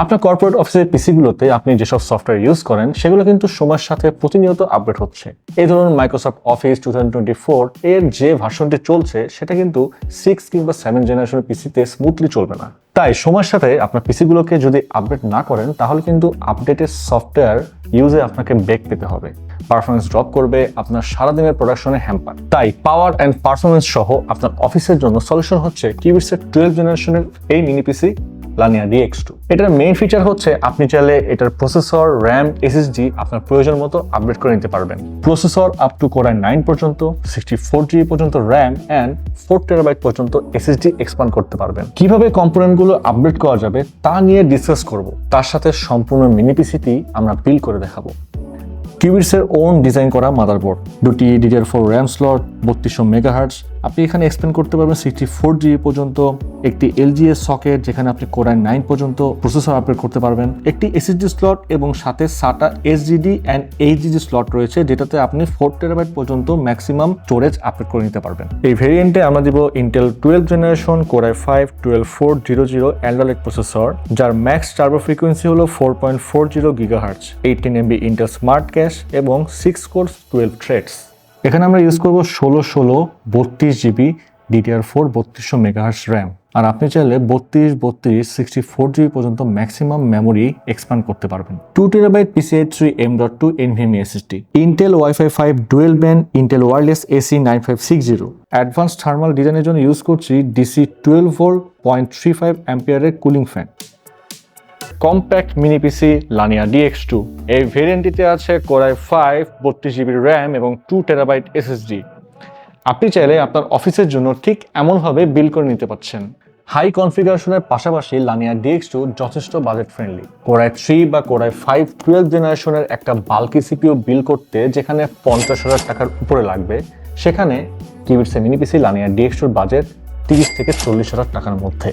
আপনার কর্পোরেট অফিসের পিসিগুলোতে আপনি যেসব সফটওয়্যার ইউজ করেন সেগুলো কিন্তু সময়ের সাথে প্রতিনিয়ত আপডেট হচ্ছে। এই ধরুন মাইক্রোসফট অফিস 2024 এর যে ভার্সনটি চলছে সেটা কিন্তু 6 কিংবা 7 জেনারেশনের পিসিতে স্মুথলি চলবে না। তাই সময়ের সাথে আপনার পিসিগুলোকে যদি আপডেট না করেন তাহলে কিন্তু আপডেটেড সফটওয়্যার ইউজে আপনাকে বেগ পেতে হবে, পারফরমেন্স ড্রপ করবে, আপনার সারাদিনের প্রোডাকশনে হ্যাম্পার। তাই পাওয়ার অ্যান্ড পারফরমেন্স সহ আপনার অফিসের জন্য সলিউশন হচ্ছে কিউবিটসের 12 জেনারেশনের এই মিনি পিসি লানিয়া DX2। এটার মেইন ফিচার হচ্ছে আপনি চাইলে এটার প্রসেসর, র্যাম, SSD আপনার প্রয়োজন মতো আপডেট করে নিতে পারবেন। Processor up to Core i9 পর্যন্ত, 64GB পর্যন্ত র্যাম অ্যান্ড 4TB পর্যন্ত SSD এক্সপ্যান্ড করতে পারবেন। কিভাবে কম্পোনেন্টগুলো আপডেট করা যাবে তা নিয়ে ডিসকাস করব, তার সাথে সম্পূর্ণ মিনি পিসিটি আমরা বিল্ড করে দেখাবো। কিউবিটসের ওন ডিজাইন করা মাদারবোর্ড, দুটি DDR4 র্যাম স্লট, 3200 মেগাহার্টজ। আপনি এখানে এক্সপ্যান্ড করতে পারবেন 64GB পর্যন্ত, একটি LGA সকেট যেখানে আপনি Core i9 পর্যন্ত প্রসেসর আপডেট করতে পারবেন, একটি SSD স্লট এবং সাথে SATA SSD and HDD slot রয়েছে যেটাতে আপনি 4TB পর্যন্ত ম্যাক্সিমাম স্টোরেজ আপডেট করে নিতে পারবেন। এই ভেরিয়েন্টে আমরা দিব Intel 12 generation Core i5 12400 Android processor, যার ম্যাক্স টার্বো ফ্রিকোয়েন্সি হলো 4.40 GHz, 18MB Intel smart cash এবং 6 কোর 12 থ্রেডস। এখানে আমরা ইউজ করব 16 32GB DDR4 3200 মেগাহার্টজ র্যাম। আর আপনি চাইলে 32 64GB পর্যন্ত ম্যাক্সিমাম মেমোরি এক্সপ্যান্ড করতে পারবেন। 2TB PCIe 3.M.2 NVMe SSD, Intel Wi-Fi 5 dual band, Intel Wireless AC 9560। Advance thermal ডিজাইনের জন্য ইউজ করছি DC 12V 0.35 অ্যাম্পিয়ারের cooling fan. Compact mini PC Lania DX2। এই ভেরিয়েন্টটিতে আছে Core i5 32GB র্যাম এবং 2TB SSD। আপনি চাইলে আপনার অফিসের জন্য ঠিক এমনভাবে বিল্ড করে নিতে পারছেন। হাই কনফিগারেশনের পাশাপাশি লানিয়া DX2 যথেষ্ট বাজেট ফ্রেন্ডলি। Core i3 বা Core i5 12 জেনারেশনের একটা বাল্কি CPU বিল্ড করতে যেখানে 50,000 টাকার উপরে লাগবে, সেখানে কিউবিটসের mini PC Lania DX2 budget 30 থেকে 40,000 টাকার মধ্যে।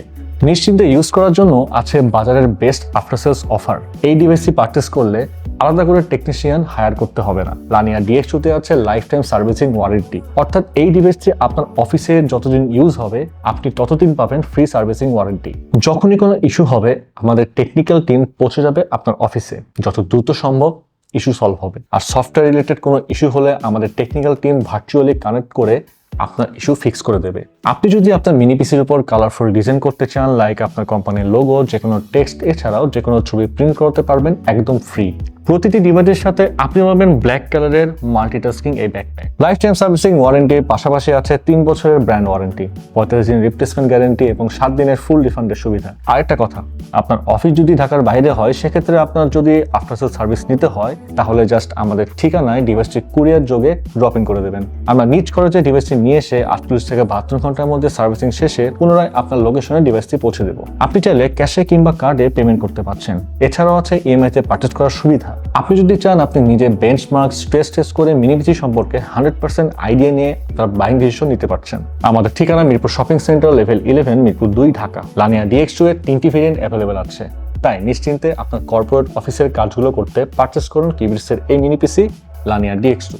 নিশ্চিন্তে ইউজ করার জন্য আছে বাজারের বেস্ট আফটার সেলস অফার। এই ডিভাইসটি পারচেস করলে আলাদা করে টেকনিশিয়ান হায়ার করতে হবে না। লানিয়া DX2-তে আছে লাইফ টাইম সার্ভিসিং ওয়ারেন্টি, অর্থাৎ এই ডিভাইসটি আপনার অফিসে যতদিন ইউজ হবে আপনি ততদিন পাবেন ফ্রি সার্ভিসিং ওয়ারেন্টি। যখনই কোনো ইস্যু হবে আমাদের টেকনিক্যাল টিম পৌঁছে যাবে আপনার অফিসে, যত দ্রুত সম্ভব ইস্যু সলভ হবে। আর সফটওয়্যার রিলেটেড কোনো ইস্যু হলে আমাদের টেকনিক্যাল টিম ভার্চুয়ালি কানেক্ট করে আপনার ইস্যু ফিক্স করে দেবে। আপনি যদি আপনার মিনি পিসির উপর কালারফুল ডিজাইন করতে চান, লাইক আপনার কোম্পানির লোগো, যে কোনো টেক্সট, এছাড়াও যে কোনো ছবি প্রিন্ট করতে পারবেন একদম ফ্রি। প্রতিটি ডিভাইসের সাথে আপনি পাবেন ব্ল্যাক কালারের মাল্টিটাস্কিং এই ব্যাকপ্যাক। লাইফ টাইম সার্ভিসিং ওয়ারেন্টির পাশাপাশি আছে 3 বছরের ব্র্যান্ড ওয়ারেন্টি, 45 দিন রিপ্লেসমেন্ট গ্যারেন্টি এবং 7 দিনের ফুল রিফান্ডের সুবিধা। আরেকটা কথা, আপনার অফিস যদি ঢাকার বাইরে হয় সেক্ষেত্রে আপনার যদি আফটার সেল সার্ভিস নিতে হয় তাহলে জাস্ট আমাদের ঠিকানায় ডিভাইসটি কুরিয়ার যোগে ড্রপ ইন করে দেবেন। আমরা নিজ খরচে ডিভাইসটি নিয়ে এসে 48 থেকে 72 ঘন্টার মধ্যে সার্ভিসিং শেষে পুনরায় আপনার লোকেশনে ডিভাইসটি পৌঁছে দেব। আপনি চাইলে ক্যাশে কিংবা কার্ডে পেমেন্ট করতে পারছেন। এছাড়াও আছে EMI তে পারচেজ করার সুবিধা। আপনি যদি চান আপনি নিজে বেঞ্চমার্ক স্ট্রেস টেস্ট করে মিনি পিসি সম্পর্কে 100% আইডিয়া নিয়ে তার বাইং ডিসিশন নিতে পারছেন। আমাদের ঠিকানা Mirpur shopping centre, level 11, Mirpur 2, Dhaka. Lania DX2 এর 3টি ভেরিয়েন্ট অ্যাভেলেবেল আছে। তাই নিশ্চিন্তে আপনার কর্পোরেট অফিসের কাজগুলো করতে পারচেস করুন কিউবিটসের এই মিনি পিসি লানিয়া DX2।